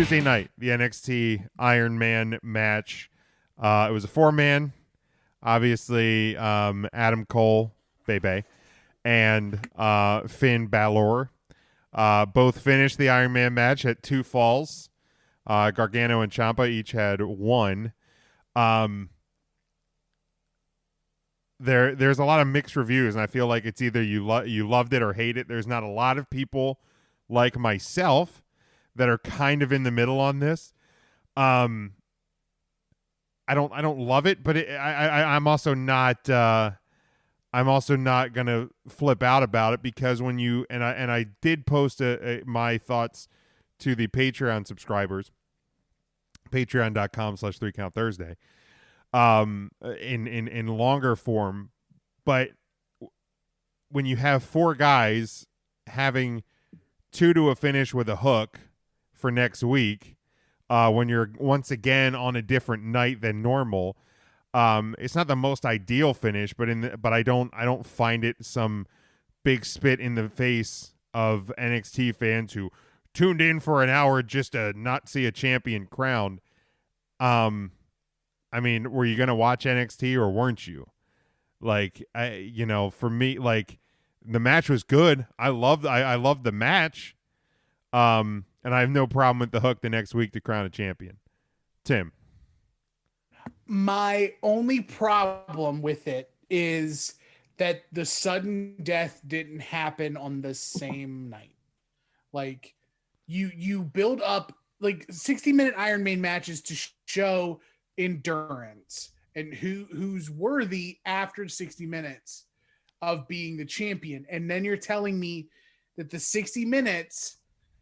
Tuesday night, the NXT Iron Man match. It was a 4-man. Obviously, Adam Cole, Bebe, and Finn Balor. Both finished the Iron Man match at 2 falls. Gargano and Ciampa each had 1. There's a lot of mixed reviews, and I feel like it's either you loved it or hate it. There's not a lot of people like myself that are kind of in the middle on this. I don't love it, but I'm also not gonna flip out about it, because when you and I did post my thoughts to the Patreon subscribers, patreon.com/3CountThursday, in longer form. But when you have 4 guys having 2 to a finish with a hook for next week, when you're once again on a different night than normal, it's not the most ideal finish, but I don't find it some big spit in the face of NXT fans who tuned in for an hour just to not see a champion crowned. I mean, were you going to watch NXT or weren't you? Like, for me, like, the match was good. I loved the match. And I have no problem with the hook the next week to crown a champion. Tim. My only problem with it is that the sudden death didn't happen on the same night. Like, you build up like 60-minute Iron Man matches to show endurance and who's worthy after 60 minutes of being the champion. And then you're telling me that the 60 minutes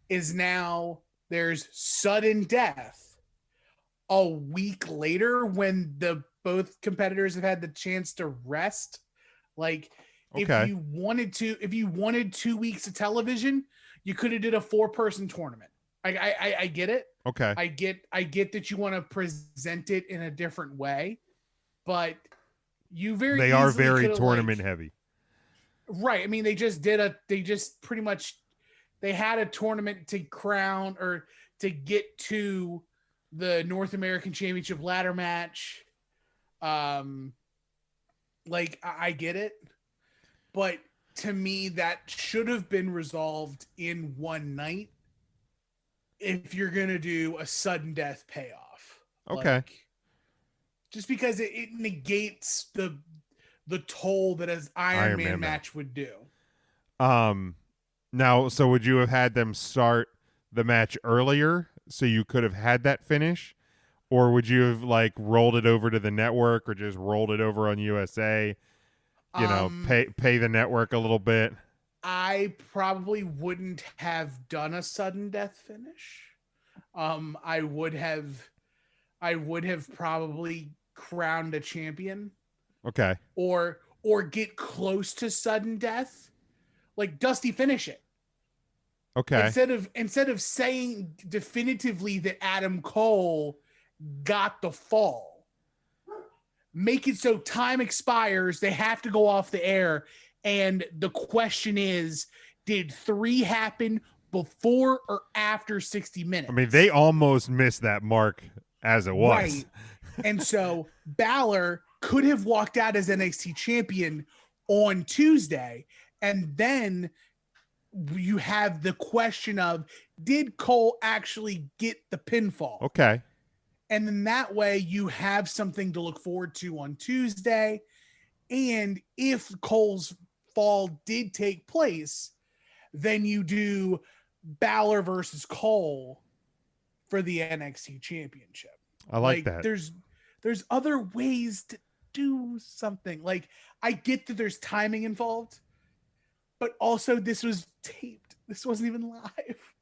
is now there's sudden death a week later when both competitors have had the chance to rest. Like, okay. if you wanted 2 weeks of television, you could have did a 4-person tournament. I get it. Okay. I get that you want to present it in a different way, but they are very tournament heavy. Right. I mean, they had a tournament to crown or to get to the North American Championship ladder match. Like, I get it, but to me, that should have been resolved in one night if you're going to do a sudden death payoff. Okay. Like, just because it negates the toll that an Iron Man match would do. Now, so would you have had them start the match earlier so you could have had that finish? Or would you have, like, rolled it over to the network or just rolled it over on USA? Pay the network a little bit. I probably wouldn't have done a sudden death finish. I would have probably crowned a champion. Okay. Or get close to sudden death. Like, Dusty finish it. Okay. Instead of saying definitively that Adam Cole got the fall, make it so time expires, they have to go off the air, and the question is, did 3 happen before or after 60 minutes? I mean, they almost missed that mark as it was. Right. And so Balor could have walked out as NXT champion on Tuesday, and then you have the question of, did Cole actually get the pinfall? Okay. And then that way you have something to look forward to on Tuesday. And if Cole's fall did take place, then you do Balor versus Cole for the NXT championship. I like that. There's other ways to do something. Like, I get that there's timing involved, but also this was taped. This wasn't even live.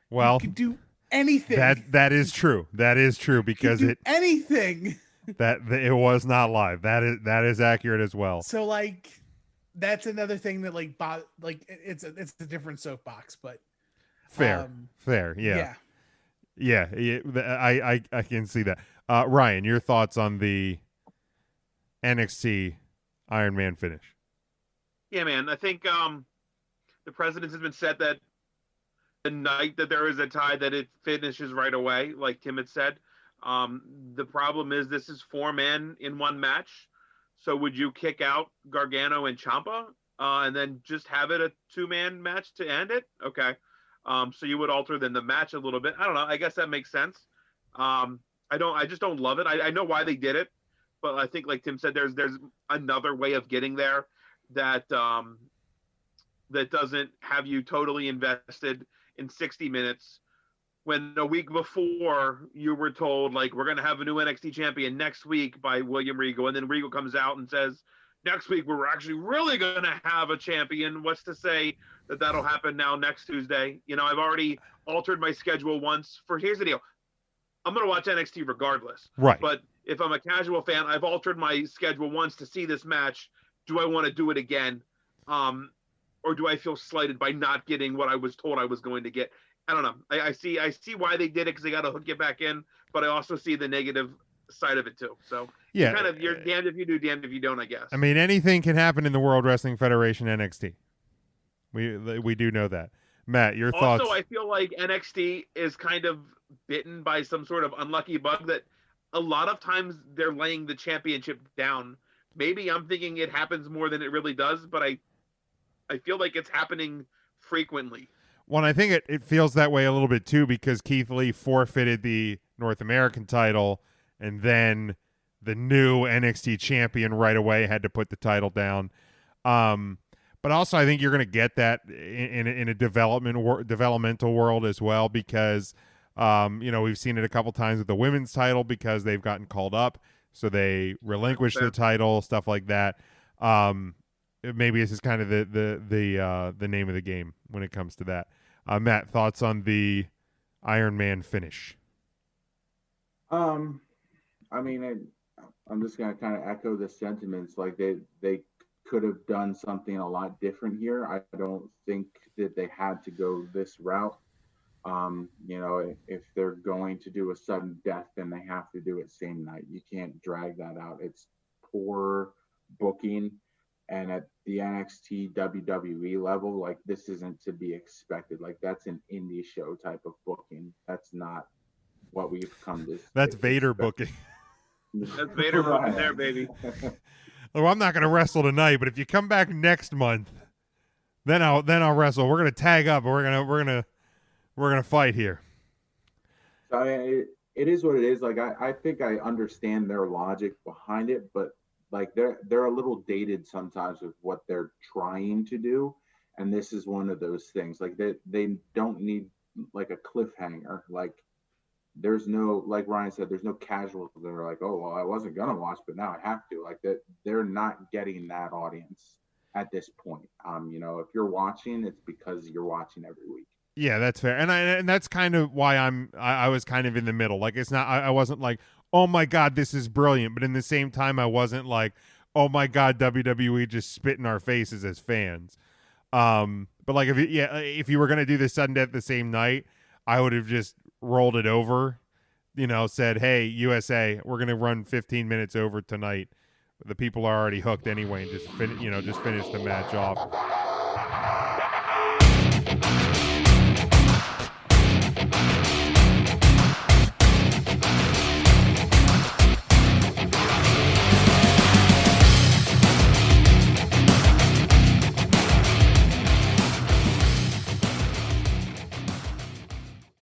Well, you could do anything. That is true. That is true, because anything that it was not live. That is accurate as well. So, like, that's another thing that it's a different soapbox, but fair. Yeah. I can see that. Ryan, your thoughts on the NXT Iron Man finish? Yeah, man. I think the precedent has been set that the night that there is a tie that it finishes right away, like Tim had said. The problem is this is 4 men in one match. So would you kick out Gargano and Ciampa and then just have it a 2 man match to end it? Okay. So you would alter then the match a little bit. I don't know. I guess that makes sense. I just don't love it. I know why they did it, but I think like Tim said, there's another way of getting there that that doesn't have you totally invested in 60 minutes when a week before you were told like we're going to have a new NXT champion next week by William Regal, and then Regal comes out and says next week we're actually really going to have a champion. What's to say that that'll happen now next Tuesday? You know, I've already altered my schedule once. Here's the deal. I'm going to watch NXT regardless. Right. But if I'm a casual fan, I've altered my schedule once to see this match. Do I want to do it again? Or do I feel slighted by not getting what I was told I was going to get? I don't know. I see why they did it because they got to hook you back in, but I also see the negative side of it too. So yeah, you're damned if you do, damned if you don't, I guess. I mean, anything can happen in the World Wrestling Federation NXT. We do know that. Matt, your thoughts? Also, I feel like NXT is kind of bitten by some sort of unlucky bug that a lot of times they're laying the championship down. Maybe I'm thinking it happens more than it really does, but I feel like it's happening frequently. Well, I think it feels that way a little bit too because Keith Lee forfeited the North American title, and then the new NXT champion right away had to put the title down. But also, I think you're going to get that in a developmental world as well because, we've seen it a couple times with the women's title because they've gotten called up, so they relinquish the title, stuff like that. Maybe this is kind of the name of the game when it comes to that. Matt, thoughts on the Iron Man finish? I mean, I'm just gonna kind of echo the sentiments. Like they could have done something a lot different here. I don't think that they had to go this route. If they're going to do a sudden death, then they have to do it same night. You can't drag that out. It's poor booking. And at the NXT WWE level, like this isn't to be expected. Like that's an indie show type of booking. That's not what we've come to. That's Vader booking. That's Vader booking there, baby. Well, I'm not going to wrestle tonight, but if you come back next month, then I'll wrestle. We're going to tag up. And we're gonna fight here. So it is what it is. Like I think I understand their logic behind it, but like they're a little dated sometimes with what they're trying to do, and this is one of those things. Like they don't need like a cliffhanger. Like there's no, like Ryan said, there's no casuals that are like, oh well, I wasn't gonna watch, but now I have to. Like that, they're not getting that audience at this point. If you're watching, it's because you're watching every week. Yeah, that's fair, and that's kind of why I was kind of in the middle. Like it's not, I wasn't like, oh my god, this is brilliant, but in the same time, I wasn't like, oh my god, WWE just spit in our faces as fans. But like if you were gonna do the sudden death the same night, I would have just rolled it over, said, hey USA, we're gonna run 15 minutes over tonight. The people are already hooked anyway, and just finish the match off.